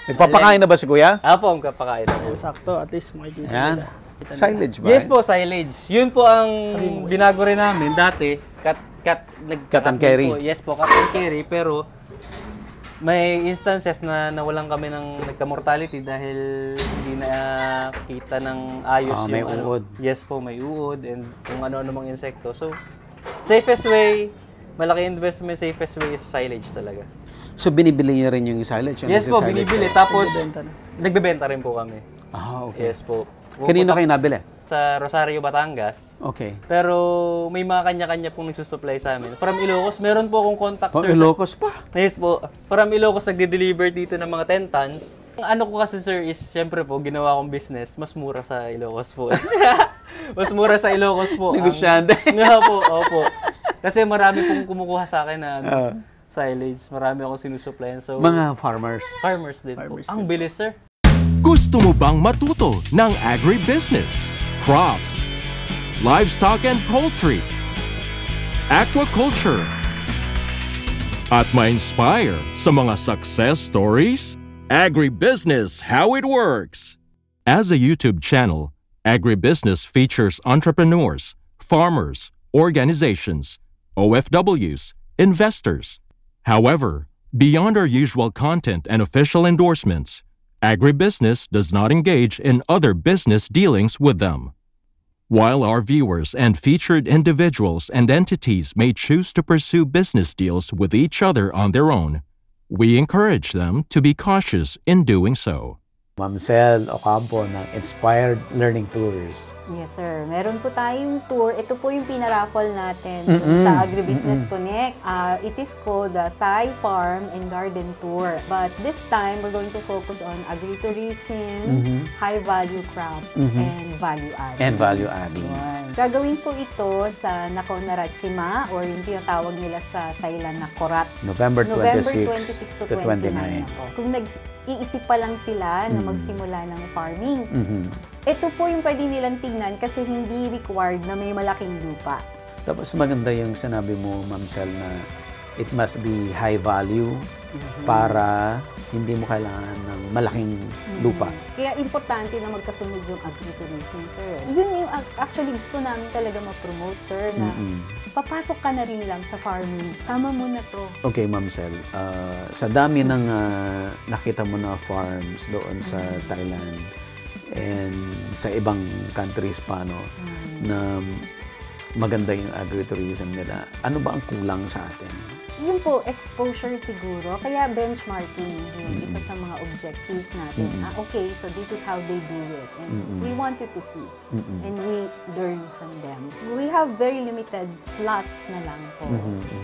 Nagpapakain na ba si Kuya? Apo, ang kapakain na po. Sakto, at least makikita Yan. nila. Silage ba? Yes po, silage. Yun po ang binago rin namin dati. Cut and carry. Po. Yes po, cut and carry. Pero may instances na nawalan kami ng nagka-mortality dahil hindi na kita ng ayos yung may uod. Yes po, may uod and kung ano-ano mga insekto. So, safest way, malaki investment, safest way is silage talaga. So, binibili niya rin yung silage? Yes po, binibili. Tapos, nagbebenta rin po kami. Ah, okay. Yes po. Kanino kayo nabili? Sa Rosario, Batangas. Okay. Pero may mga kanya-kanya pong nagsusupply sa amin. From Ilocos, meron po akong contact, sir. Ilocos pa? Yes po. From Ilocos, nagde-deliver dito ng mga 10 tons. Ang ano ko kasi, sir, is syempre po, ginawa kong business, mas mura sa Ilocos po. Mas mura sa Ilocos po. Negosyante. Nga po, opo. Kasi marami pong kumukuha sa akin na silage. Marami akong sinusupplyan. So, mga farmers. Farmers din po. Ang bilis, sir. Gusto mo bang matuto ng agribusiness, crops, livestock and poultry, aquaculture, at ma-inspire sa mga success stories? Agribusiness, how it works! As a YouTube channel, Agribusiness features entrepreneurs, farmers, organizations, OFWs, investors. However, beyond our usual content and official endorsements, Agribusiness does not engage in other business dealings with them. While our viewers and featured individuals and entities may choose to pursue business deals with each other on their own, we encourage them to be cautious in doing so. Ma'am Sel Ocampo ng Inspired Learning Tours. Yes, sir. Meron po tayong tour. Ito po yung pinaraffle natin sa Agribusiness Connect. It is called the Thai Farm and Garden Tour. But this time, we're going to focus on agritourism, high-value crops, and value-adding. And value-adding. Gagawin po ito sa Nakhon Ratchasima or yung tinatawag nila sa Thailand na Korat. November 26 to 29. Kung nag-iisip pa lang sila na magsimula ng farming, ito po yung pwede nilang tingnan kasi hindi required na may malaking lupa. Tapos maganda yung sinabi mo, Ma'am Sel, na it must be high value para hindi mo kailangan ng malaking lupa. Kaya importante na magkasunod yung agritourism, sir. Yun yung actually gusto namin talaga ma-promote, sir, na papasok ka na rin lang sa farming. Sama mo na to. Okay, Ma'am Sel. Sa dami ng nakita mo na farms doon sa Thailand and sa ibang countries pa, no, na maganda yung agritourism nila. Ano ba ang kulang sa atin? Yun po, exposure siguro. Kaya benchmarking yung isa sa mga objectives natin. Okay, so this is how they do it. And we want you to see. And we learn from them. We have very limited slots na lang po.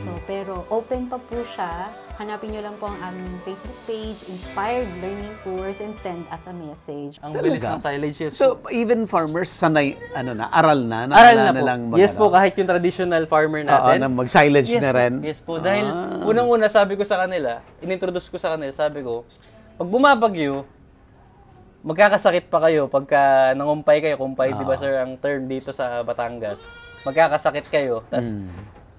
So, pero open pa po siya. Hanapin nyo lang po ang aming Facebook page, Inspired Learning Tours, and send us a message. Ang bilis ng silage. So, even farmers, sanay, aral na po. Lang Yes po, kahit yung traditional farmer natin. Na mag-silage na rin. Yes po, dahil unang-una sabi ko sa kanila, inintroduce ko sa kanila, sabi ko, pag bumabagyo, magkakasakit pa kayo pagka nangumpay kayo, kumpay, di ba sir, ang term dito sa Batangas. Magkakasakit kayo, tas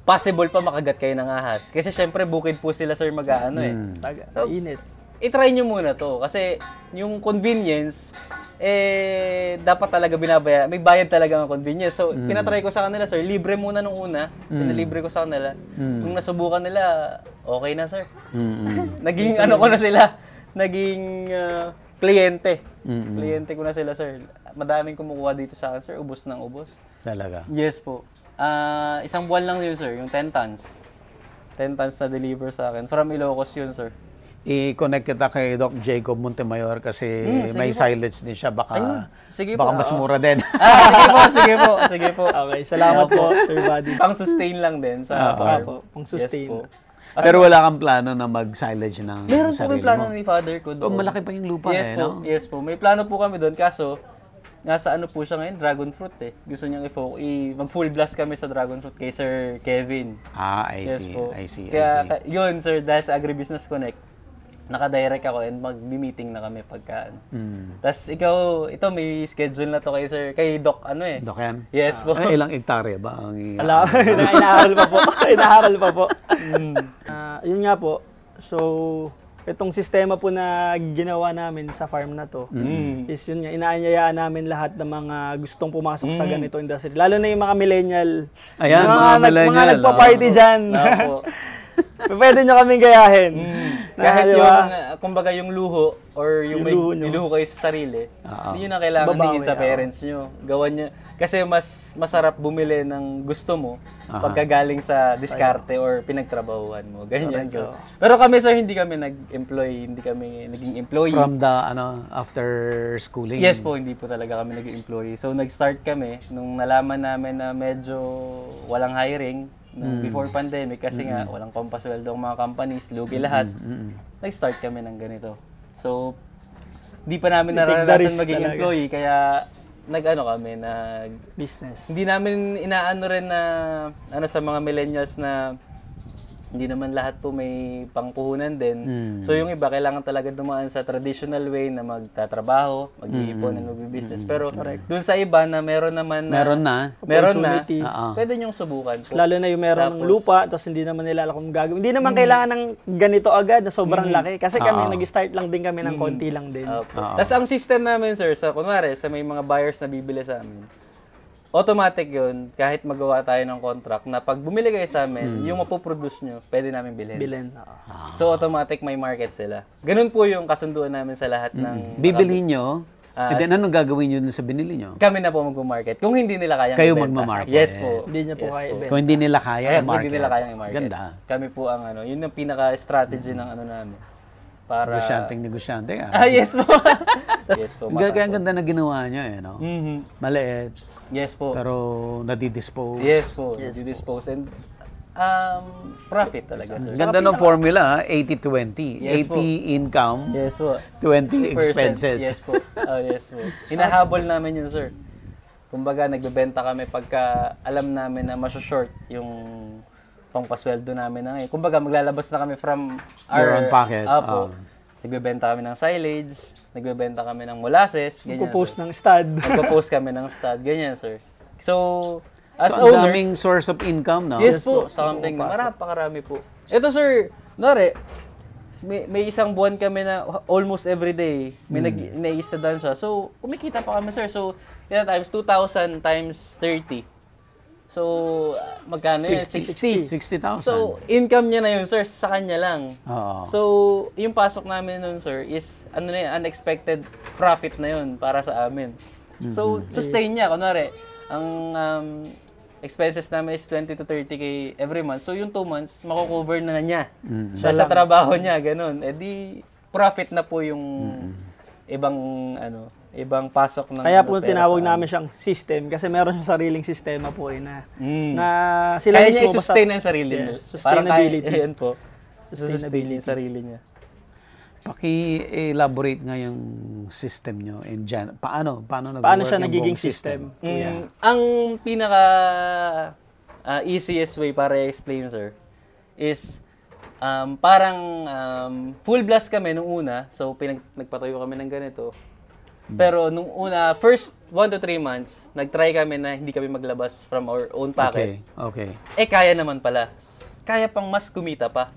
possible pa makagat kayo ng ahas. Kasi syempre, bukid po sila sir mag-aano So, init. I-try nyo muna to. Kasi yung convenience, dapat talaga binabaya. May bayad talaga ng convenience. So, pinatry ko sa kanila, sir. Libre muna nung una. Pinalibre ko sa kanila. Nung nasubukan nila, okay na, sir. Naging ano ko na sila. Naging kliyente. Kliyente ko na sila, sir. Madaming kumukuha dito sa akin, sir. Ubos ng ubos. Talaga? Yes po. Isang buwan lang yun, sir. Yung 10 tons. 10 tons na deliver sa akin. From Ilocos yun, sir. I-connect kita kay Doc Jacob Montemayor kasi may silage din siya. Baka mas mura din. Sige po. Okay, salamat po, Sir Buddy. Pang-sustain lang din sa farm. Pang-sustain. Yes po. Pero wala kang plano na mag-silage ng meron sarili mo? Meron po may plano ni father ko doon. Malaki pa yung lupa no? Yes po. May plano po kami doon. Kaso, nasa ano po siya ngayon? Dragon fruit Gusto niyang mag-full blast kami sa dragon fruit kay Sir Kevin. I see. Kaya yun, sir, dahil sa Agribusiness Connect, naka-direct ako and mag-meeting na kami pagka. Tapos ito may schedule na to kay Doc Doc yan? Yes po. Ilang hektarya ba ang inaaral pa po. Inaaral pa po. Yun nga po. So, Itong sistema po na ginawa namin sa farm na to, is yun nga, inaanyayaan namin lahat ng mga gustong pumasok sa ganito industry. Lalo na yung mga millennial. Ayan, mga millennial. Mga nagpa-party dyan. Opo. Pwede nyo kaming gayahin. Kahit di yung, ba? kumbaga yung luho, or yung may luho kayo sa sarili, hindi nyo na kailangan Babawi, hingin sa parents nyo. Gawan nyo. Kasi mas masarap bumili ng gusto mo pagkagaling sa diskarte or pinagtrabahuan mo. Ganyan. So. Pero kami sir, hindi kami hindi kami naging employee. From the, after schooling? Yes po, hindi po talaga kami naging employee. So nag-start kami nung nalaman namin na medyo walang hiring before pandemic kasi nga walang pampasweldo ang mga companies, lugi lahat. Nag-start kami ng ganito. So, di pa namin naranasan maging employee, kaya business. Hindi namin inaano rin na sa mga millennials na hindi naman lahat po may pangpuhunan din. So yung iba kailangan talaga dumaan sa traditional way na magtatrabaho, mag-iipon, and magbi-business. Pero dun sa iba na meron na, pwede niyong subukan po. Lalo na yung meron ng lupa, tapos hindi naman nila alam kung gagawin. Hindi naman kailangan ng ganito agad na sobrang laki. Kasi kami, nag-start lang din kami ng konti lang din. Tapos ang system namin sir, kunwari, sa may mga buyers na bibili sa amin, automatic yun, kahit magawa tayo ng contract, na pag bumili kayo sa amin, yung mapoproduce nyo, pwede namin bilhin. So, automatic may market sila. Ganun po yung kasunduan namin sa lahat ng... Bibilhin nyo? Then anong gagawin nyo sa binili nyo? Kami na po mag-market. Kung hindi nila kayang kayo ibenta. magmamarket? Yes po. Hindi niya po kaya ibenta. Kung hindi nila kaya i-market? Hindi nila kayang i-market. Ganda. Kami po ang yun ang pinaka-strategy ng namin. Para... Negosyante. Yes po. Yes po. Kaya ang ganda na ginawa nyo no? Maliit. Yes po. Pero nadi-dispose. Yes po. Nadi-dispose. And profit talaga, sir. Ganda ng formula, 80-20. Yes 80 po. income, Yes po. 20 expenses. Yes po. Yes po. Hinahabol namin yun, sir. Kumbaga, nagbebenta kami pagka alam namin na maso-short yung pangpasweldo namin na ngayon. Kumbaga, maglalabas na kami from Your own pocket. Nagbebenta kami ng silage, nagbebenta kami ng molasses, ganyan. Nagpo-post ng stud. Nagpo-post kami ng stud, ganyan, sir. So, as ang owners, daming source of income, no? yes po, sa camping. Marami po. Ito, sir, may isang buwan kami na almost every day, may nag-i-stadan siya. So, kumikita pa kami, sir. So, times 2,000 times 30. So, magkano yun? 60. 60,000. So, income niya na yun, sir, sa kanya lang. Oo. So, yung pasok namin nun, sir, is unexpected profit na yun para sa amin. So, sustain niya. Kunwari, ang expenses namin is 20 to 30K every month. So, yung 2 months, mako-cover na niya. Siya sa trabaho niya, ganun. Eh di, profit na po yung ibang pasok ng Kaya po tinawag namin siyang system kasi meron siyang sariling sistema po na sila kaya mismo niya i-sustain ang sarili niya. Sustainability. Ayan po. Sustainability yung sarili niya. Paki-elaborate nga yung system nyo in general. Paano siya nagiging system? Ang pinaka easiest way para i-explain, sir, is parang full blast kami nung una. So, nagpatayo kami ng ganito. Pero nung una, first 1 to 3 months, nag-try kami na hindi kami maglabas from our own pocket. Okay. Kaya naman pala. Kaya pang mas kumita pa.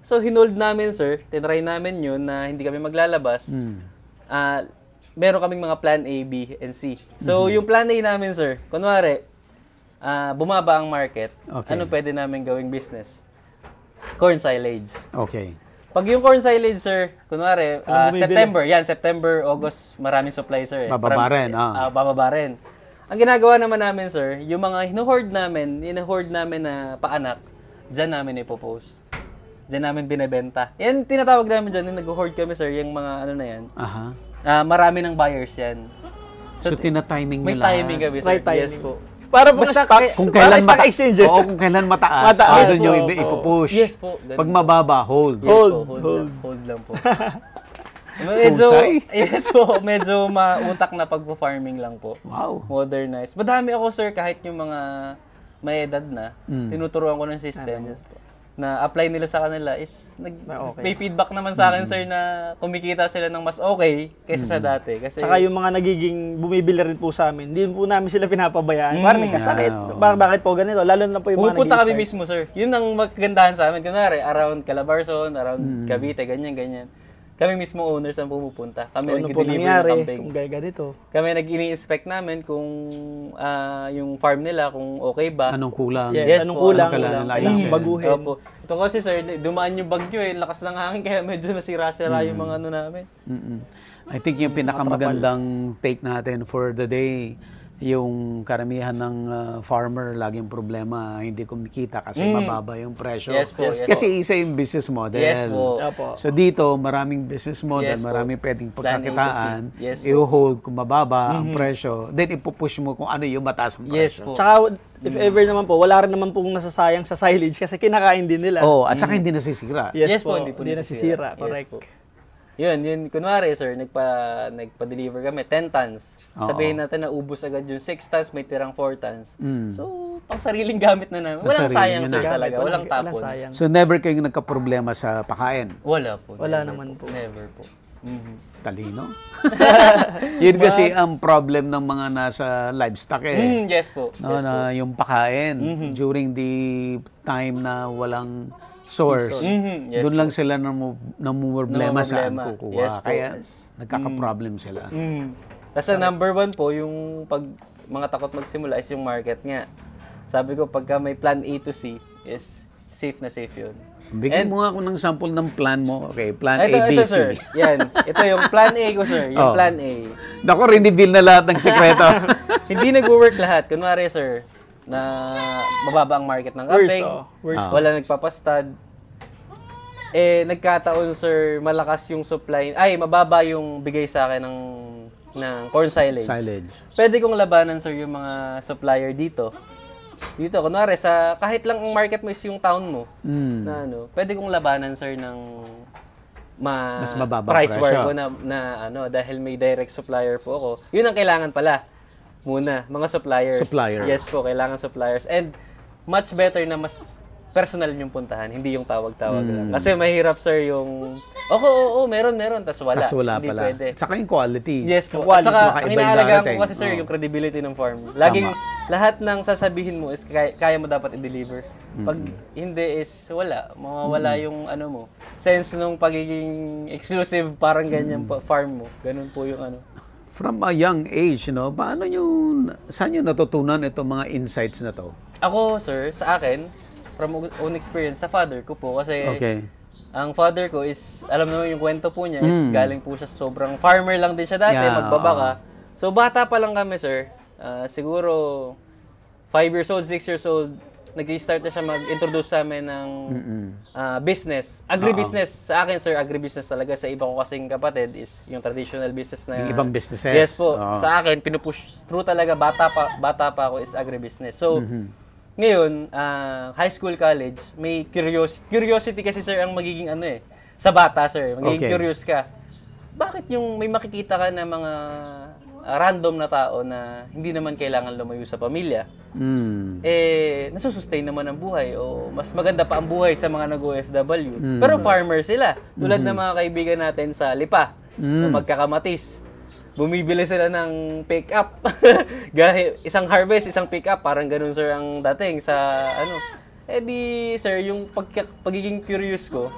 So, hinold namin, sir. Tinry namin yun na hindi kami maglalabas. Meron kaming mga plan A, B, and C. So, yung plan A namin, sir, kunwari, bumaba ang market, ano pwede namin gawing business? Corn silage. Okay. Pag yung corn silage, sir, kunwari, September, August, maraming supply, sir. Bababa rin, Bababa rin. Ang ginagawa naman namin, sir, yung mga hinuhoard namin na paanak, dyan namin ipopost. Dyan namin binibenta. Yan, tinatawag namin dyan, yung nag-hoard kami, sir, yung mga ano na yan. Marami ng buyers yan. So tina-timing nyo may lahat? May timing kami, sir. Right timing. Yes po. Para po stocks. Kung kailan exchange. kung kailan mataas, doon nyo ipupush. Yes po. Pag mababa, hold. Hold lang po. Medyo mautak na pagpo-farming lang po. Wow. Modernized. Madami ako, sir, kahit yung mga may edad na, tinuturuan ko ng system. na-apply nila sa kanila is Okay. may feedback naman sa akin, sir, na kumikita sila ng mas okay kaysa sa dati. Kasi, Saka yung mga nagiging bumibili rin po sa amin, hindi po namin sila pinapabayaan. Parang nagkasakit. Bakit po ganito? Lalo na po yung mga pupunta kami nag-i-start. mismo, sir. Yun ang magandahan sa amin. Kunwari, around Calabarzon, around Cavite, ganyan. Kami mismo owners ang pumupunta. Kami Ano po nag-deliver ng nangyari kambing. kung ganito? Kami nag-ini-inspect namin kung yung farm nila, kung okay ba. Anong kulang? Yes, anong po, kulang, anong kailangan kailangan ayusin. baguhin. Opo. Ito kasi, sir, dumaan yung bagyo lakas ng hangin kaya medyo nasira-sira yung mga ano namin. I think yung pinakamagandang take natin for the day, yung karamihan ng farmer laging problema, hindi kumikita kasi mababa yung presyo. Yes po, yes Kasi isa yung business model. Yes po. Opo. So dito, maraming business model, Yes po. maraming pwedeng Plan pagkakitaan, A to C. Yes po. i-hold kung mababa ang presyo, then ipupush mo kung ano yung mataas ang Yes presyo. po. Tsaka, if ever naman po, wala rin naman pong nasasayang sa silage kasi kinakain din nila. Oh, at saka hindi nasisira. Yes, Yes po, po, hindi po hindi nasisira. Yes Correct. po. Yun, kunwari, sir, nagpa-deliver kami, 10 tons. Sabihin natin na ubos agad yung 6 tons, may tirang 4 tons. So, pang sariling gamit na namin. Walang Sarili sayang, nyo sir, na. talaga. Walang tapon. sayang. So never kayong nagka-problema sa pakain. Wala po. Wala never naman po. Never po. Talino. Yun kasi ang problem ng mga nasa livestock Yes po. No, na yung pakain during the time na walang source. Yes Doon lang sila namumroblema saan Namumroblema. kukuha. Yes po. Kaya nagkaka-problem sila. Kasi number 1 po, yung pag mga takot magsimula is yung market nga. Sabi ko, pagka may plan A to C, is safe na safe yun. Bigyan mo nga ako ng sample ng plan mo. Okay, plan Ito, A, B, ito, sir. C. Yan. Ito yung plan A ko, sir. Yung plan A. Naku, reveal na lahat ng sekreto. Hindi nag-work lahat. Kunwari, sir, na mababa ang market ng kambing. Wala nagpapastad. Nagkataon, sir, malakas yung supply. Mababa yung bigay sa akin ng corn silage. Pwede kong labanan, sir, yung mga supplier dito. Dito, kunwari, kahit lang ang market mo is yung town mo, na pwede kong labanan, sir, ng mas mababa price war presyo. ko dahil may direct supplier po ako. Yun ang kailangan pala. Muna, mga suppliers. Yes po, kailangan suppliers. And much better na mas personal yung puntahan, hindi yung tawag-tawag lang. Kasi mahirap, sir, yung meron, tas wala. Hindi pala. pwede. Tsaka yung quality. Yes po. Quality. At saka, Baka ang iba yung inaalagaan darating. ko kasi, sir, yung credibility ng farm. Laging, lahat ng sasabihin mo is kaya mo dapat i-deliver. Pag hindi is wala. Mawawala yung mo. Sense nung pagiging exclusive, parang ganyan farm mo. Ganun po yung From a young age, saan nyo natutunan itong mga insights na to? Ako, sir, sa akin, from own experience, sa father ko po. Kasi, ang father ko is, alam naman yung kwento po niya, is galing po siya sobrang farmer lang din siya dati, magbabaka. So, bata pa lang kami, sir. Siguro, 5 years old, 6 years old, nag-start na siya mag-introduce sa amin ng business. Agribusiness. Sa akin, sir, agribusiness talaga. Sa iba ko kasing kapatid is yung traditional business na... Yung ibang businesses. Yes po. Sa akin, pinupush through talaga. Bata pa ako is agribusiness. So, ngayon, high school, college, may curiosity kasi, sir, ang magiging sa bata, sir. Magiging curious ka. Bakit yung may makikita ka na mga random na tao na hindi naman kailangan lumayo sa pamilya, nasusustain naman ang buhay o mas maganda pa ang buhay sa mga nag-OFW. Pero farmer sila. Tulad ng mga kaibigan natin sa Lipa, na magkakamatis. Bumibili sila ng pick-up. Isang harvest, isang pick-up. Parang ganun, sir, ang dating sa sir, yung pagiging curious ko,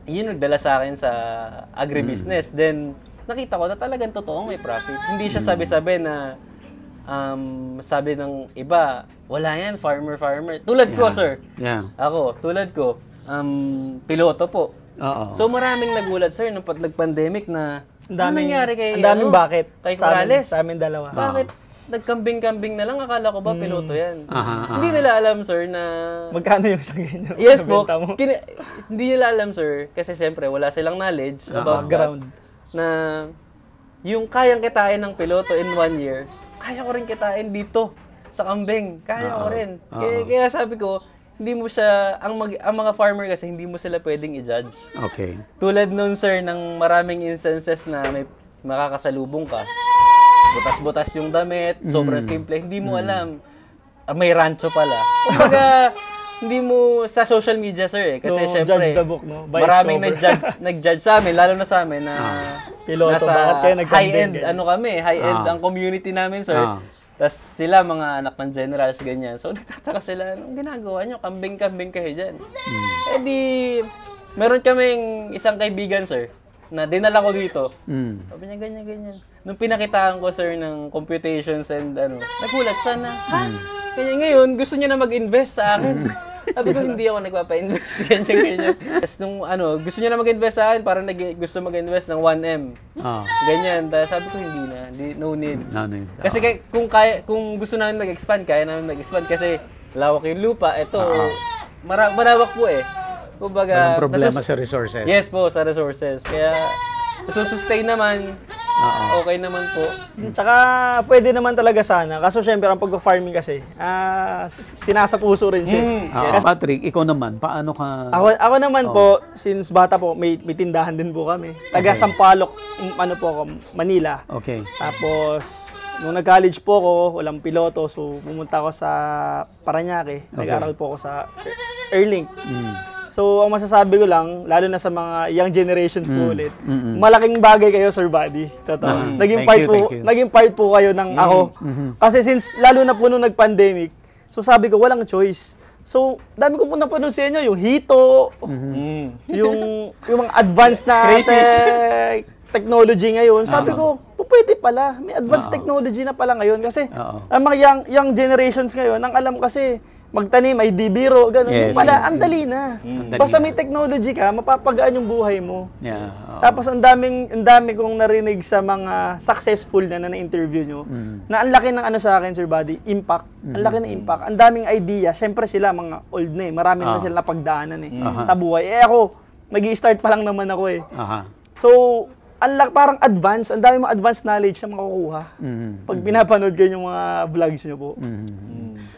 yun nagdala sa akin sa agribusiness. Then, nakita ko na talagang totoong may profit. Hindi siya sabi-sabi na sabi ng iba, wala yan, farmer. Tulad ko, sir. Ako, tulad ko, piloto po. So maraming nagulat, sir, nung nag-pandemic na nangyari kay bakit? Kay Corrales. Sa amin dalawa. Bakit? Nagkambing-kambing na lang, akala ko ba piloto yan? Hindi nila alam, sir, na... Magkano yung isang ganyan? Yes po. Hindi nila alam, sir, kasi siyempre wala silang knowledge about background. Na yung kayang kitain ng piloto in 1 year, kaya ko rin kitain dito sa kambing. Kaya ko rin. Kaya sabi ko, hindi mo siya, ang mga farmer kasi, hindi mo sila pwedeng i-judge. Okay. Tulad nun, sir, ng maraming instances na may makakasalubong ka. Butas-butas yung damit, sobrang simple, hindi mo alam. May rancho pala. Kumbaga, hindi mo sa social media, sir, kasi No, syempre, judge the book, no? By its maraming cover. nag-judge sa amin, lalo na sa amin na Piloto, bakit nasa kayo nag-condemn high-end, ganyan? ano kami, high-end ang community namin, sir. Tapos sila, mga anak ng generals, ganyan. So, nagtataka sila, anong ginagawa nyo? Kambing-kambing kayo dyan. Eh di, meron kaming isang kaibigan, sir, na dinala ko dito. Sabi niya, ganyan. Nung pinakitaan ko, sir, ng computations and nagulat siya na, ganyan ngayon, gusto niya na mag-invest sa akin. Sabi ko, hindi ako nagpapa-invest, ganyan. Tapos nung gusto niya na mag-invest sa akin, parang gusto mag-invest ng 1M. Ganyan. Tapos sabi ko, hindi na. No need. No need. Kasi kung gusto namin mag-expand, kaya namin mag-expand kasi lawak yung lupa. Ito, malawak po eh. Kumbaga, Walang problema sa resources. Yes po, sa resources. Kaya, sustain naman. Okay naman po. Tsaka pwede naman talaga sana. Kaso syempre ang pag-farming kasi, sinasapuso rin siya. Patrick, ikaw naman, paano ka... Ako naman po, since bata po, may tindahan din po kami. Taga Sampaloc, po ako, Manila. Okay. Tapos, nung nag-college po ako, walang piloto, so pumunta ako sa Parañaque. Nag-aral po ako sa Airlink. So, ang masasabi ko lang, lalo na sa mga young generations po ulit, malaking bagay kayo, Sir Buddy. Totoo. Naging part po kayo ng ako. Kasi since, lalo na po nung nag-pandemic, so sabi ko, walang choice. So, dami ko po napanood sa inyo, yung Hito, yung mga advanced na technology ngayon. Sabi ko, pwede pala. May advanced technology na pala ngayon. Kasi, ang mga young generations ngayon, ang alam kasi, magtanim, ay di biro, gano'n. Yes, Ang dali na. Basta may technology ka, mapapagaan yung buhay mo. Yeah. Tapos ang dami kong narinig sa mga successful na interview nyo, na ang laki ng sa akin, Sir Buddy, impact. Ang laki ng impact. Ang daming idea. Siyempre sila, mga old na eh. Marami na sila napagdaanan sa buhay. Ako, nag-i-start pa lang naman ako eh. So, parang advance, ang dami mga advanced knowledge na makukuha. Pag pinapanood kayo yung mga vlogs nyo po.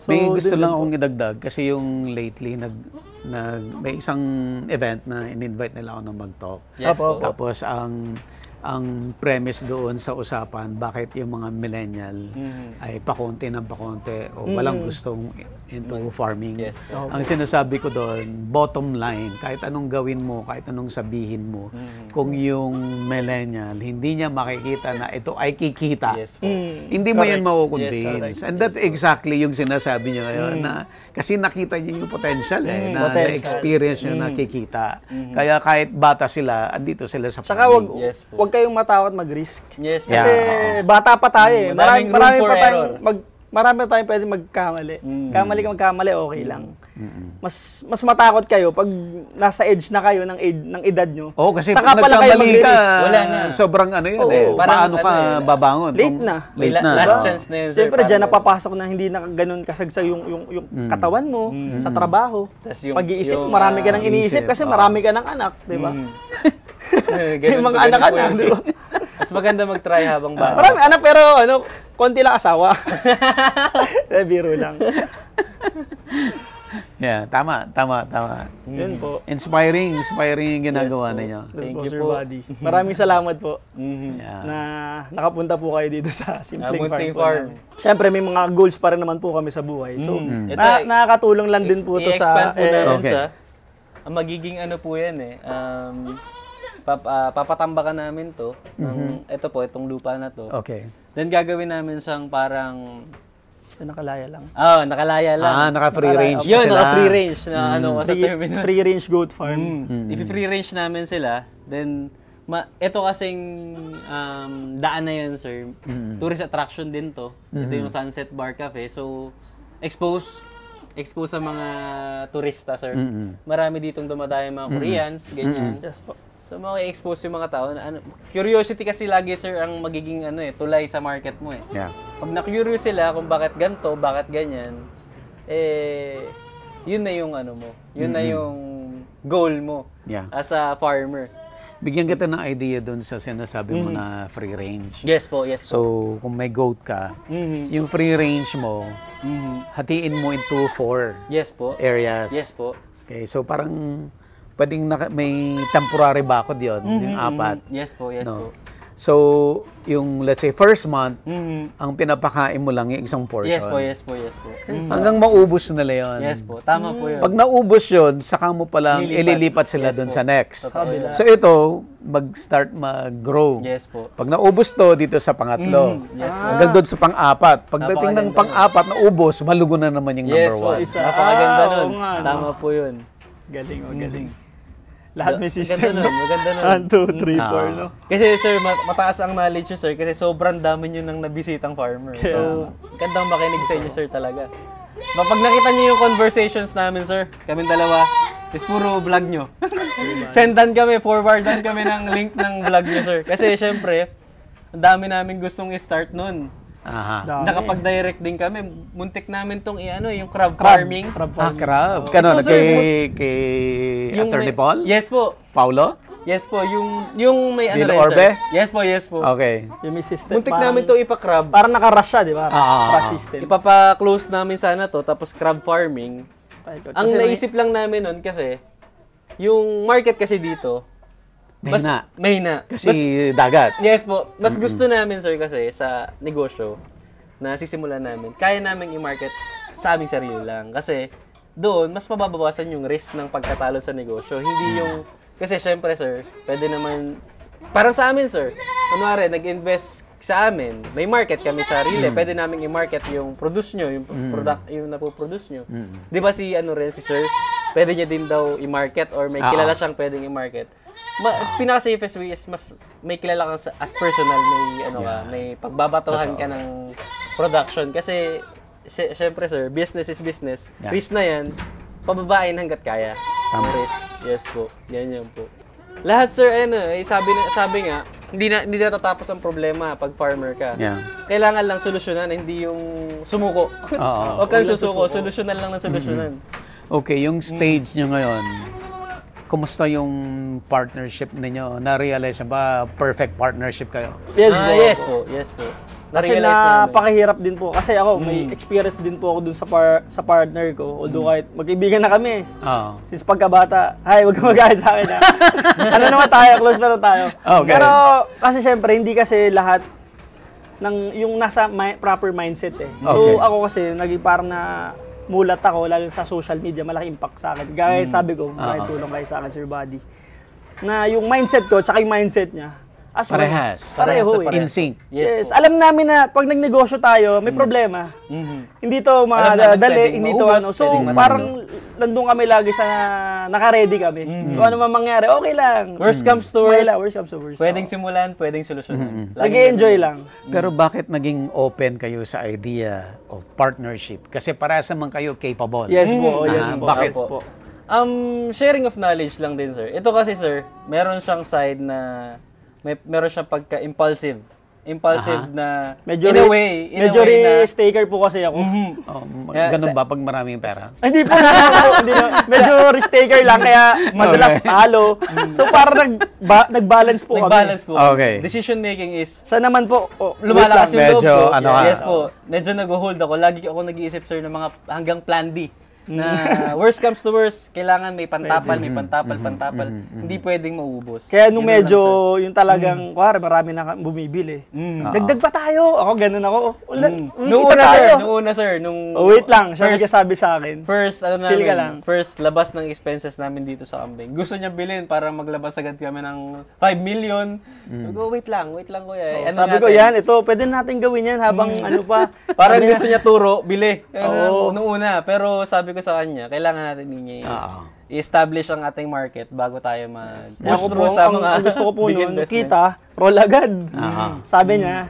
So, may gusto lang akong idagdag kasi yung lately may isang event na in-invite nila ako na mag-talk. Yes, Tapos ang premise doon sa usapan, bakit yung mga millennial ay pakonti o walang gustong into farming. Yes, Ang sinasabi ko doon, bottom line, kahit anong gawin mo, kahit anong sabihin mo, kung yung millennial, hindi niya makikita na ito ay kikita, hindi mo yan makukonvince. And that's exactly yung sinasabi niyo ngayon, na kasi nakita niyo yung potential na experience niyo nakikita. Kaya kahit bata sila, andito sila sa Saka farming. wag kayong matakot mag-risk. Yes, Kasi bata pa tayo eh. Madaming room for error. Marami tayong pwede magkamali. Kamali, okay lang. Mas matakot kayo pag nasa edge na kayo ng edad nyo. Kasi saka kung pala kayo nagkamali ka, Wala na. sobrang yun paano ka babangon? Late na. Late na. Last chance na yun, sir. Siyempre, dyan napapasok na hindi na ganun kasagsag yung katawan mo sa trabaho. Pag-iisip, marami ka nang iniisip kasi marami ka ng anak, di ba? May mga anak ka na, di ba? Mas maganda mag-try habang bata. Marami anak pero konti lang asawa. Biro lang. Yeah, tama. Yun po. Inspiring yung ginagawa ninyo. That's Thank po, you Sir po. Buddy. Maraming salamat po Yeah. na nakapunta po kayo dito sa Simpleng Munting Farm. Farm. Siyempre, may mga goals pa rin naman po kami sa buhay. So, Ito, nakakatulong lang din po to i-expand sa... po natin Okay. sa magiging po yan papatambakan namin to. Ito po, itong lupa na to. Okay. Then gagawin namin siyang parang Nakalaya lang. nakalaya lang. Naka-free range Yun, sila. naka-free range na sa terminal. Free range goat farm. Ipi-free range namin sila. Then, ito kasing daan na yan, sir. Tourist attraction din to. Ito yung Sunset Bar Cafe. So, expose sa mga turista, sir. Marami ditong dumadayo mga Koreans, ganyan. Yes po. So, maki-expose yung mga tao. Curiosity kasi lagi, sir, ang magiging tulay sa market mo eh. Yeah. Pag na-curious sila kung bakit ganito, bakit ganyan, yun na yung mo. Yun na yung goal mo as a farmer. Bigyan kita ng idea doon sa sinasabi mo na free range. Yes po, yes po. So, kung may goat ka, yung free range mo, hatiin mo into 4 Yes po. areas. Yes po. Okay, so parang pwedeng may temporary bakod yon, yung 4. Yes po, yes po. So, yung let's say first month, ang pinapakain mo lang yung isang portion. Yes po. Hanggang maubos nila yun. Yes po, tama po yun. Pag naubos yun, saka mo palang ililipat sila doon sa next. So ito, mag-start mag-grow. Yes po. Pag naubos to, dito sa pangatlo. Yes po. Hanggang doon sa pang-apat. Pagdating ng pang-apat, naubos, malugo na naman yung Yes number po, 1. napakaganda nun. oo nga, no? Tama po yun. Galing. Lahat may system. Maganda nun. 1, 2, 3, 4, no? Kasi sir, mataas ang knowledge nyo sir kasi sobrang dami nyo nang nabisitang farmer. So, gandang makinig sa inyo sir talaga. Pag nakita nyo yung conversations namin sir, kaming dalawa, is puro vlog nyo. Sendan kami, forwardan kami ng link ng vlog nyo sir. Kasi syempre, ang dami namin gustong i-start nun. Nakapag-direct din kami. Muntik namin tong yung crab farming. Crab. Ito, Kano, sir, kay yung Attorney may- Paul? Yes po. Paulo? Yes po, yung may Dilo rin, Orbe? sir. Yes po. Okay. Yung may system. Muntik namin to ipa-crab. Parang naka-rush siya, di ba? Rush system. Ipapa-close namin sana to, tapos crab farming. Ang Kasi naisip lang namin nun kasi, yung market kasi dito, mahina. Kasi dagat. Yes po. Mas gusto namin, sir, kasi sa negosyo na sisimulan namin, kaya namin i-market sa aming sarili lang. Kasi doon, mas mababawasan yung risk ng pagkatalo sa negosyo. Hindi yung, kasi syempre, sir, pwede naman, parang sa amin, sir, kunwari, nag-invest sa amin, may market kami sa sarili, pwede namin i-market yung produce nyo, yung product, yung napoproduce nyo. Di ba si sir, pwede niya din daw i-market or may kilala siyang pwedeng i-market. Pinaka-safest way is mas may kilala kang as personal, may pagbabatuhan ka ng production. Kasi, syempre sir, business is business. Risk na yan, pababain hanggat kaya. Ang risk. Yes po. Yan po. Lahat sir, sabi nga, hindi na tatapos ang problema pag farmer ka. Kailangan lang solusyonan, hindi yung sumuko. Huwag kang susuko, solusyonan lang ng solusyonan. Okay, yung stage nyo ngayon, kumusta yung partnership ninyo? Na-realize ba perfect partnership kayo? Yes po. Yes po. Kasi napakahirap din po. Kasi ako, may experience din po ako dun sa partner ko. Although kahit magkaibigan na kami. Since pagkabata, huwag ka mag-ahit sa akin. Ano naman tayo, close na tayo. Okay. Pero kasi syempre, hindi kasi lahat yung nasa proper mindset eh. So ako kasi, naging parang na mulat ako, lalo sa social media, malaki impact sa akin. Gaya sabi ko, may tulong kayo sa akin, Sir Buddy. Na yung mindset ko, tsaka yung mindset niya, parehas. Pareho eh. In sync. Yes. Alam namin na pag nagnegosyo tayo, may problema. Hindi to madali, hindi to ano. So, parang nandun kami lagi sa naka-ready kami. Kung ano man mangyari, okay lang. Worst comes to worst. Pwedeng simulan, pwedeng solusyonan. Nag-enjoy lang. Pero bakit naging open kayo sa idea of partnership? Kasi parehas naman kayo capable. Yes po, yes po. Bakit po? Sharing of knowledge lang din, sir. Ito kasi, sir, meron siyang side na meron siyang pagka-impulsive. Na, medyo in a way medyo risk-taker po kasi ako. Ganun ba pag maraming pera? Hindi po. Medyo risk-taker lang, kaya madalas talo. So, parang nag-balance po kami. Nag-balance po. Okay. Decision making is, siya naman po, lumalakas yung loob medyo, ko. Yes po. Medyo nag-hold ako. Lagi ako nag-iisip, sir, ng mga hanggang plan D. Na worst comes to worst, kailangan may pantapal. Hindi pwedeng maubos. Kaya nung medyo, yung talagang, marami na bumibili. Dagdag pa tayo. Ako, ganun ako. Noong una, sir. Wait lang, siya nagsasabi sa akin. First, labas ng expenses namin dito sa kambing. Gusto niya bilhin para maglabas agad kami ng 5 million. Wait lang kuya. Sabi ko, ito, pwede natin gawin yan habang ano pa. Parang gusto niya turo, bili. Noong una, pero sabi ko sa kanya, kailangan natin i-establish ang ating market bago tayo mag-push through sa mga ang gusto ko po noon, kita, roll agad. Sabi niya,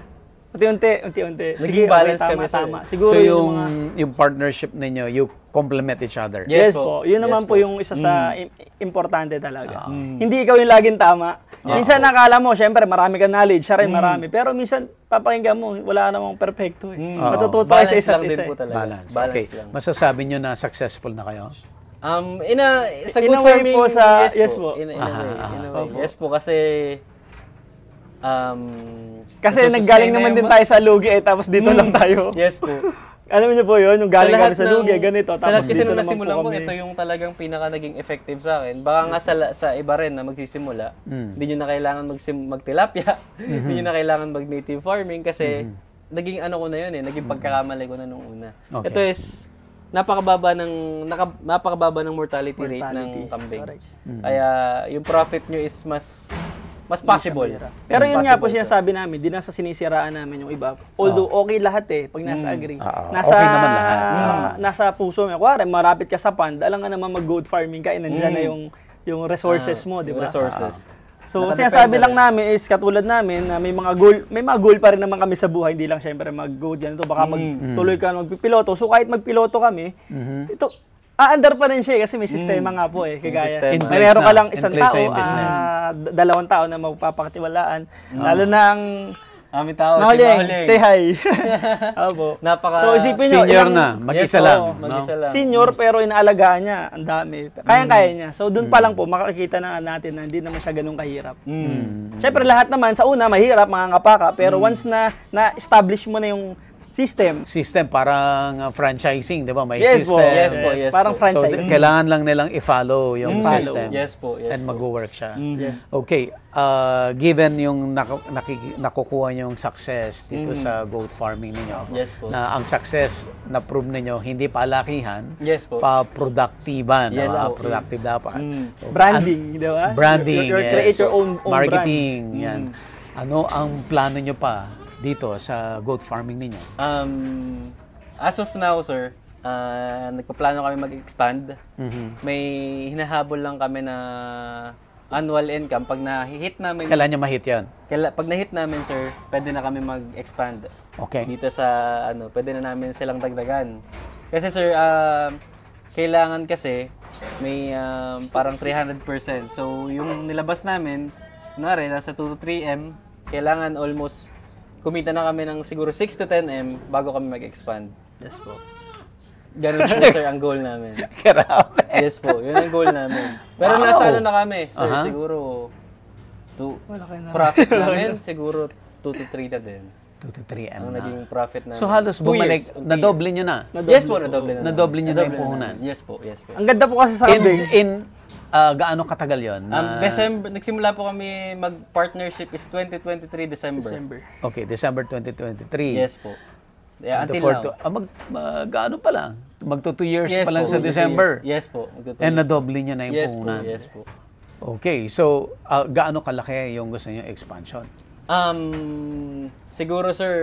unti-unti. Sige, balance tama. So Siguro yung partnership ninyo, you complement each other. Yes po. Yun naman po yung isa sa importante talaga. Hindi ikaw yung laging tama. Minsan nakala mo, syempre marami kang knowledge, siya rin marami. Pero minsan papakinggan mo, wala namang perfecto eh. Matututo kayo sa isa't isa. Balance. Okay. Masasabi nyo na successful na kayo? Sa good farming, po sa, yes po. In a way. Yes po, kasi kasi naggaling naman din tayo sa lugi tapos dito lang tayo. Yes po. Alam niyo po yun, yung galing kami sa lugi, ganito. Sa lahat kasi dito nung naman nasimulan po ko, kami. ito yung talagang pinaka naging effective sa akin. Baka nga sa iba rin na magsisimula, hindi nyo na kailangan magtilapia, hindi nyo na kailangan mag-native farming kasi naging ano ko na yun naging pagkakamali ko na nung una. Okay. Ito is, napakababa ng mortality rate ng kambing. Kaya yung profit nyo is mas possible. Pero yun nga po sinasabi namin, di nasa sinisiraan namin yung iba. Although okay lahat pag nasa agri. Nasa, okay naman lahat. Nasa puso mo. Kuwari, marapit ka sa pond, alam nga naman mag-goat farming ka, nandyan na yung resources mo, di ba? Resources. So, sinasabi lang namin is, katulad namin, na may mga goal pa rin naman kami sa buhay, hindi lang syempre mag-goat ganito, baka magtuloy ka magpipiloto. So, kahit magpiloto kami, ito, aandar pa rin siya kasi may sistema nga po kagaya. Sistema. Meron ka lang In isang place tao, na yung business. 2 tao na magpapakatiwalaan. Lalo na ang Aming tao, si Mahuling, Mahuling. say hi. Opo. So, isipin nyo, Senior na, mag-isa lang. Mag-isa lang. Senior pero inaalagaan niya, ang dami. Kayang-kaya niya. So, doon pa lang po, makikita na natin na hindi naman siya ganun kahirap. Siyempre, lahat naman, sa una, mahirap, mangangapa ka. Pero once na-establish mo na yung system, Parang franchising, di ba? May yes po, system. Yes po, yes parang po. So, franchise. kailangan lang nilang i-follow yung system. Yes po, yes And po. mag-work siya. Yes. Okay, given yung nakukuha yung success dito sa goat farming ninyo, Yes po. na ang success na prove ninyo, hindi palakihan, Yes po. pa-produktiban. Yes po. Productive dapat. So, Branding, di ba? branding, You yes. create your own marketing, brand. yan. Ano ang plano nyo pa dito sa goat farming ninyo? As of now, sir, nagpaplano kami mag-expand. May hinahabol lang kami na annual income. Pag na-hit namin, Kailan nyo ma-hit yan? pag na-hit namin, sir, pwede na kami mag-expand. Okay. Dito sa, pwede na namin silang dagdagan. Kasi, sir, kailangan kasi may parang 300%. So, yung nilabas namin, kunwari, nasa 2 to 3M, kailangan almost kumita na kami ng siguro 6 to 10M bago kami mag-expand. Yes po. Ganun po, sir, ang goal namin. Grabe. Yes po, yun ang goal namin. Pero nasa na kami, sir, siguro profit namin, siguro 2 to 3 na din. 2 to 3M Ang na. naging profit namin. So halos 2 bumalik, years, nadoble nyo na. Yes po, nadoble na. Nadoble nyo na yung Nadoble puhunan. Yes po, yes po. Ang ganda po kasi sa kambing. Gaano katagal yon? December, nagsimula po kami mag-partnership is 2023 December. Okay, December 2023. Yes po. Yeah, until now. Gaano pa lang? Magto 2 years Yes pa lang po. sa December. Yes po. And nadoble nyo na yung Yes po, puhunan. yes po. Okay, so gaano kalaki yung gusto nyo expansion? Siguro sir,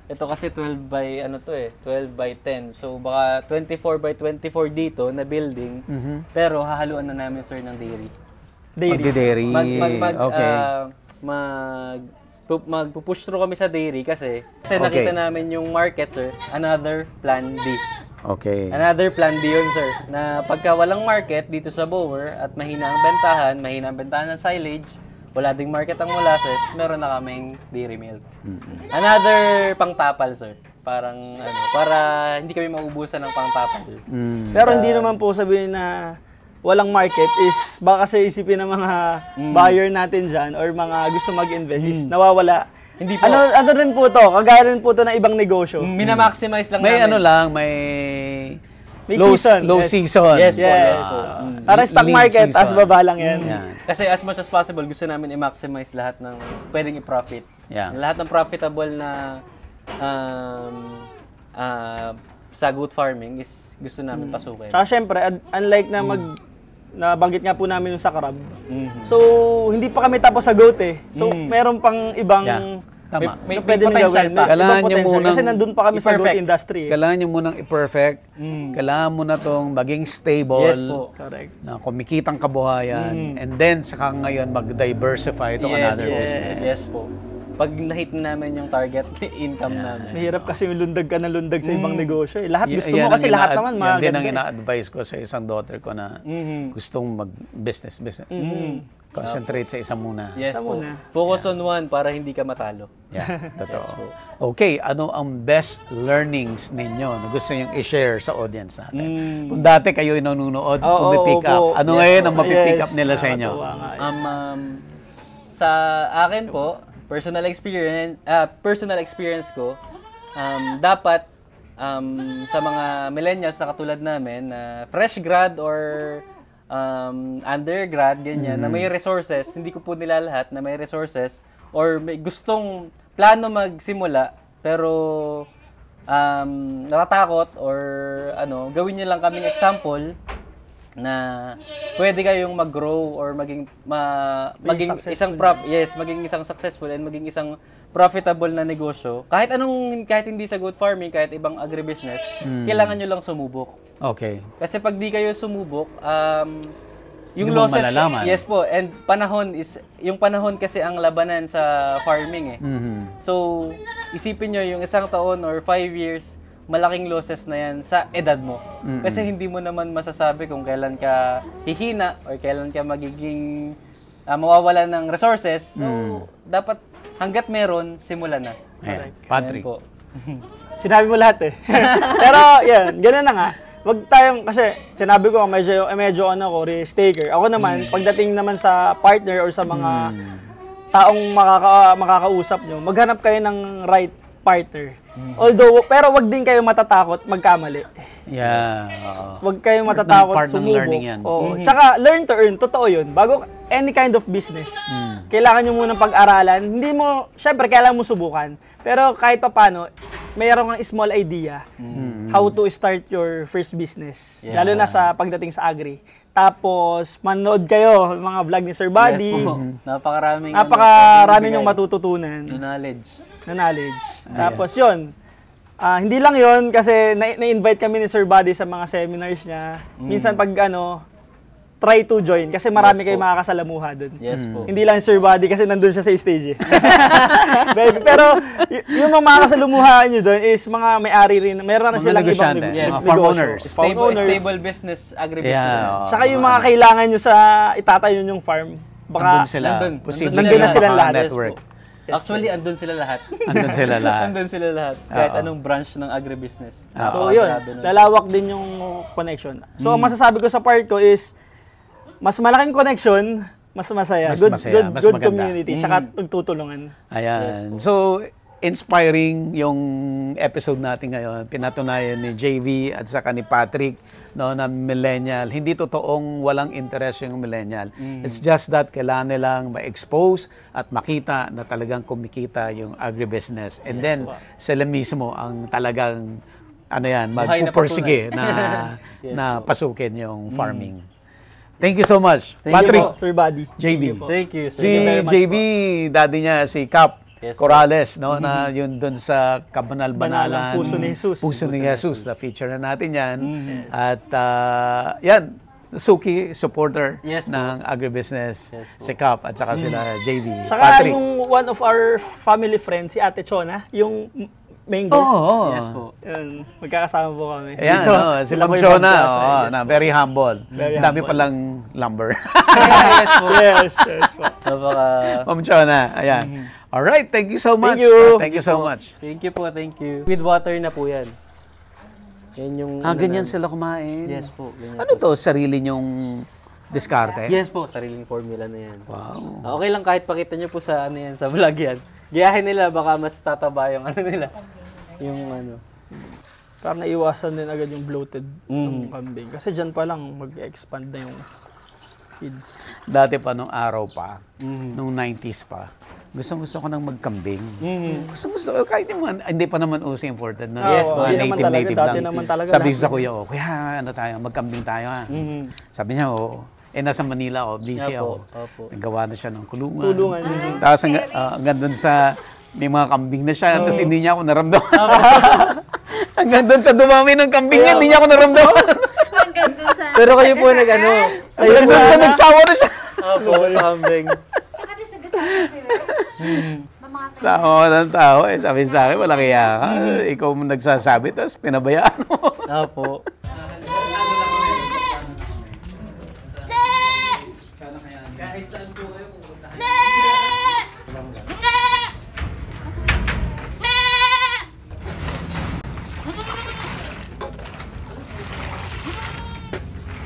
ito kasi 12 by 12 by 10. So baka 24 by 24 dito na building. Pero hahaluan na namin sir ng dairy. Magdi-dairy. Okay. Magpupush through kami sa dairy kasi nakita namin yung market sir, another plan B. Okay. Another plan B yun sir, na pagka walang market dito sa Bower at mahina ang bentahan ng silage, wala ding market ang molasses, meron na kaming dairy milk. Another pangtapal sir. Parang para hindi kami maubusan ng pangtapal. Pero hindi naman po sabihin na walang market is baka kasi isipin ng mga buyer natin dyan or mga gusto mag-invest is nawawala. Hindi po. Ano rin po to? Kagaya rin po to ng ibang negosyo. Minamaximize lang May namin. may May low season. low Yes. season. Yes po, Yes. yes po. Para stock Lean market, season. as baba lang yan. Yan. Kasi as much as possible, gusto namin i-maximize lahat ng pwedeng i-profit. Yeah. Lahat ng profitable na sa goat farming is gusto namin pasukin. Saka syempre, unlike na nabanggit nga po namin yung sa crab. So, hindi pa kami tapos sa goat So, meron pang ibang Yeah. Tama. May pwede nyo potential gawin. pa. May Kailangan ibang nyo potential. munang Kasi nandun pa kami sa goat i-perfect. industry. Kailangan nyo munang i-perfect. Kailangan mo na itong maging stable. Yes po. Correct. Na kumikitang kabuhayan. And then, saka ngayon mag-diversify to another business. Yes po. Pag na-hit na namin yung target income namin. Mahirap kasi yung lundag ka na lundag sa ibang negosyo. Lahat gusto Yan mo kasi ang lahat naman yan din ang maganda. ina-advise ko sa isang daughter ko na gustong mag-business. Concentrate sa isa muna. Yes Isa po. muna. Focus on one para hindi ka matalo. Yeah, totoo. Okay, ano ang best learnings ninyo na gusto nyo i-share sa audience natin? Kung dati kayo yung nanonood, pick up. Ano ngayon ang mapipick up nila sa inyo? Nakakatuwa nga eh. Sa akin po, personal experience ko, dapat sa mga millennials na katulad namin, na fresh grad or undergrad, ganyan, na may resources, hindi ko po nilalahat na may resources or may gustong plano magsimula, pero natatakot or gawin niyo lang kaming example na pwede kayong mag-grow or maging isang successful and maging isang profitable na negosyo. Kahit hindi sa goat farming, kahit ibang agribusiness, kailangan nyo lang sumubok. Okay. Kasi pag di kayo sumubok, yung Hindi mo losses, malalaman. yes po, and yung panahon kasi ang labanan sa farming eh. So, isipin nyo yung isang taon or 5 years, malaking losses na yan sa edad mo. Kasi hindi mo naman masasabi kung kailan ka hihina or kailan ka magiging mawawala ng resources. So, dapat hanggat meron, simulan na. Ayan. Patrick. Ayan po. Sinabi mo lahat eh. Pero yan, ganun na nga. Wag tayong, kasi sinabi ko medyo risk taker. Ako naman, pagdating naman sa partner or sa mga taong makakausap nyo, maghanap kayo ng right partner. Although, pero wag din kayo matatakot magkamali. Yeah. Wag kayong matatakot Part ng sumubok. learning yan. Oo. Tsaka, learn to earn. Totoo yun. Bago any kind of business, kailangan nyo munang pag-aralan. Hindi mo, syempre, kailangan mo subukan. Pero kahit pa paano, mayroon kang small idea how to start your first business. Yeah. Lalo na sa pagdating sa agri. Tapos, manood kayo, mga vlog ni Sir Buddy. Yes po. Napakaraming Yung matututunan knowledge. Tapos yun, hindi lang yun kasi na-invite kami ni Sir Buddy sa mga seminars niya. Minsan pag try to join kasi marami kayong makakasalamuha doon. Yes po. Hindi lang Sir Buddy kasi nandun siya sa stage eh. Pero yung mga makakasalamuha nyo doon is mga may-ari rin. Meron na Mga silang ibang negosyante. Yes, Mga farm owners. Stable business, agribusiness. Yeah. Saka yung mga kailangan nyo sa itatayo yung farm. Nandun Baka sila. Nandun na silang lahat. Network. Actually, andun sila lahat. Andun sila lahat. Andun sila lahat. Kahit anong branch ng agribusiness. So yun, lalawak din yung connection. So ang masasabi ko sa part ko is, mas malaking connection, mas masaya. Mas Good maganda. community, tsaka tutulungan. Ayan. So, inspiring yung episode natin ngayon. Pinatunayan ni JV at saka ni Patrick na millennial. Hindi totoong walang interest yung millennial. It's just that kailangan nilang ma-expose at makita na talagang kumikita yung agribusiness. And then, sila mismo ang talagang magpupursige na pasukin yung farming. Thank you so much, Patrick. Sir Buddy. JV. Thank you, sir. Si JV, daddy niya si Cap Yes, Corrales, no, na yun doon sa Kabanal-Banalan. Puso ni Jesus. Puso ni Jesus. Na-feature na natin yan. At yan, Suki supporter ng agribusiness, si Cap at saka sila JV. Saka Patrick. yung one of our family friends, si Ate Chona, yung mango. Oo. Yes po. Yun, magkakasama po kami. Ayan, si Ma'am Chona, very humble. Dami palang lumber. Yes po. Yes po. Ma'am Chona, ayan. Alright, thank you so much. Thank you so much. Thank you po, thank you. With water na po yan. Yan yung... ganyan sila kumain? Yes po. Ano to, sarili nyong diskarte? Yes po, sariling formula na yan. Wow. Okay lang kahit pakita nyo po sa sa vlog yan. Gayahin nila, baka mas tataba yung nila. Yung Para naiwasan din agad yung bloated ng kambing. Kasi dyan pa lang mag-expand na yung feeds. Dati pa nung araw pa, nung 90s pa, gusto ko nang magkambing. Gusto ko, kahit hindi pa naman uso imported na Yes, mga native dati lang. naman talaga. Sabi sa kuya ko, kuya, magkambing tayo ha. Sabi niya, nasa Manila ako, busy ako. Nagawa na siya ng kulungan. Tapos hanggang dun sa, may mga kambing na siya, tapos hindi niya ako naramdaman. Hanggang dun sa dumami ng kambing niya, hindi niya ako naramdaman. Hanggang doon sa... Pero kayo po Hanggang dun sa nagsawa na siya. Opo, sa kambing. Tsaka doon sa gasama nila. Tao ng tao, sabi sa akin, wala kaya ka. Ikaw mo nagsasabi, tapos pinabayaan mo. Opo.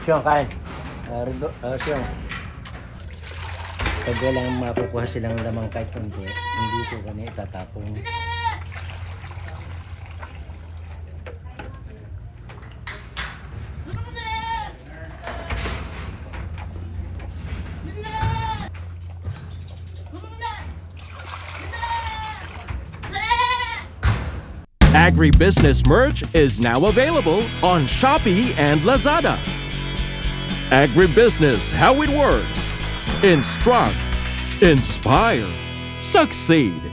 Siyong, kain. Siyong. Pag walang makukuha silang lamang kahit kundi, hindi ko kami itatapon. Agribusiness merch is now available on Shopee and Lazada. Agribusiness, how it works. Instruct, inspire, succeed.